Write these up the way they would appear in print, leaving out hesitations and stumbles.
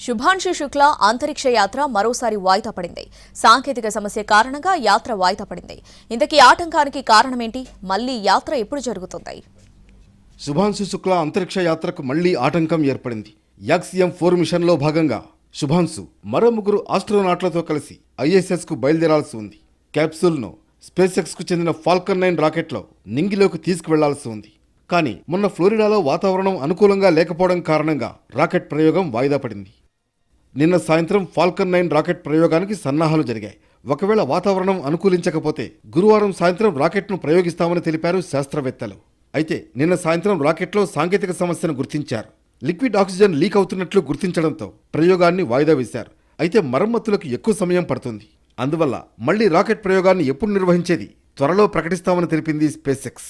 శుభాంశు శుక్లా అంతరిక్ష యాత్ర మరోసారి వాయిదా పడింది. సాంకేతిక సమస్య కారణంగా యాత్ర వాయిదా పడింది. ఇంతకీ ఆటంకానికి కారణమేంటి? మళ్లీ యాత్ర ఎప్పుడు జరుగుతుంది? శుభాంశు శుక్లా అంతరిక్ష యాత్రకు మళ్లీ ఆటంకం ఏర్పడింది. యాక్సియం-4 మిషన్లో భాగంగా శుభాంశు మరో 3 ఆస్ట్రోనాట్లతో కలిసి ఐఎస్ఎస్ కు బయలుదేరాల్సి ఉంది. క్యాప్సూల్ను స్పేస్ ఎక్స్ కు చెందిన ఫాల్కన్ 9 రాకెట్లో నింగిలోకి తీసుకువెళ్లాల్సి ఉంది. కానీ మొన్న ఫ్లోరిడాలో వాతావరణం అనుకూలంగా లేకపోవడం కారణంగా రాకెట్ ప్రయోగం వాయిదా పడింది. నిన్న సాయంత్రం ఫాల్కన్ 9 రాకెట్ ప్రయోగానికి సన్నాహాలు జరిగాయి. ఒకవేళ వాతావరణం అనుకూలించకపోతే గురువారం సాయంత్రం రాకెట్ను ప్రయోగిస్తామని తెలిపారు శాస్త్రవేత్తలు. అయితే నిన్న సాయంత్రం రాకెట్లో సాంకేతిక సమస్యను గుర్తించారు. లిక్విడ్ ఆక్సిజన్ లీక్ అవుతున్నట్లు గుర్తించడంతో ప్రయోగాన్ని వాయిదా వేశారు. అయితే మరమ్మతులకు ఎక్కువ సమయం పడుతుంది. అందువల్ల మళ్లీ రాకెట్ ప్రయోగాన్ని ఎప్పుడు నిర్వహించేది త్వరలో ప్రకటిస్తామని తెలిపింది స్పేస్ ఎక్స్.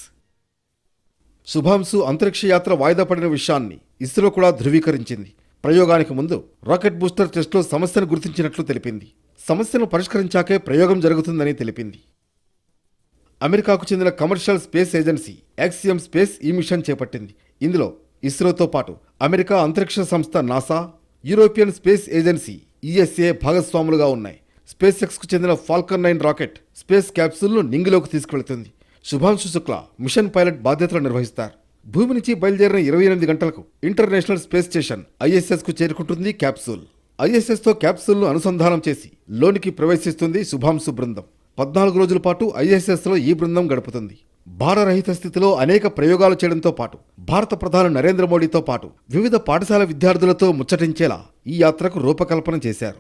శుభాంశు అంతరిక్ష యాత్ర వాయిదా పడిన విషయాన్ని ఇస్రో కూడా ధృవీకరించింది. ప్రయోగానికి ముందు రాకెట్ బూస్టర్ టెస్ట్లో సమస్యను గుర్తించినట్లు తెలిపింది. సమస్యను పరిష్కరించాకే ప్రయోగం జరుగుతుందని తెలిపింది. అమెరికాకు చెందిన commercial space agency axiom space ఈ మిషన్ చేపట్టింది. ఇందులో ఇస్రోతో పాటు అమెరికా అంతరిక్ష సంస్థ NASA, European space agency ESA భాగస్వాములుగా ఉన్నాయి. స్పేస్ ఎక్స్ కు చెందిన ఫాల్కన్ 9 రాకెట్ స్పేస్ క్యాప్సూల్ను నింగిలోకి తీసుకువెళుతుంది. శుభాంశు శుక్లా మిషన్ పైలట్ బాధ్యతలు నిర్వహిస్తారు. భూమి నుంచి బయలుదేరిన 28 గంటలకు ఇంటర్నేషనల్ స్పేస్ స్టేషన్ ఐఎస్ఎస్ కు చేరుకుంటుంది క్యాప్సూల్. ఐఎస్ఎస్ తో క్యాప్సూల్ను అనుసంధానం చేసి లోనికి ప్రవేశిస్తుంది శుభాంశు బృందం. 14 రోజుల పాటు ఐఎస్ఎస్ లో ఈ బృందం గడుపుతుంది. భారరహిత స్థితిలో అనేక ప్రయోగాలు చేయడంతో పాటు భారత ప్రధాని నరేంద్ర మోడీతో పాటు వివిధ పాఠశాల విద్యార్థులతో ముచ్చటించేలా ఈ యాత్రకు రూపకల్పన చేశారు.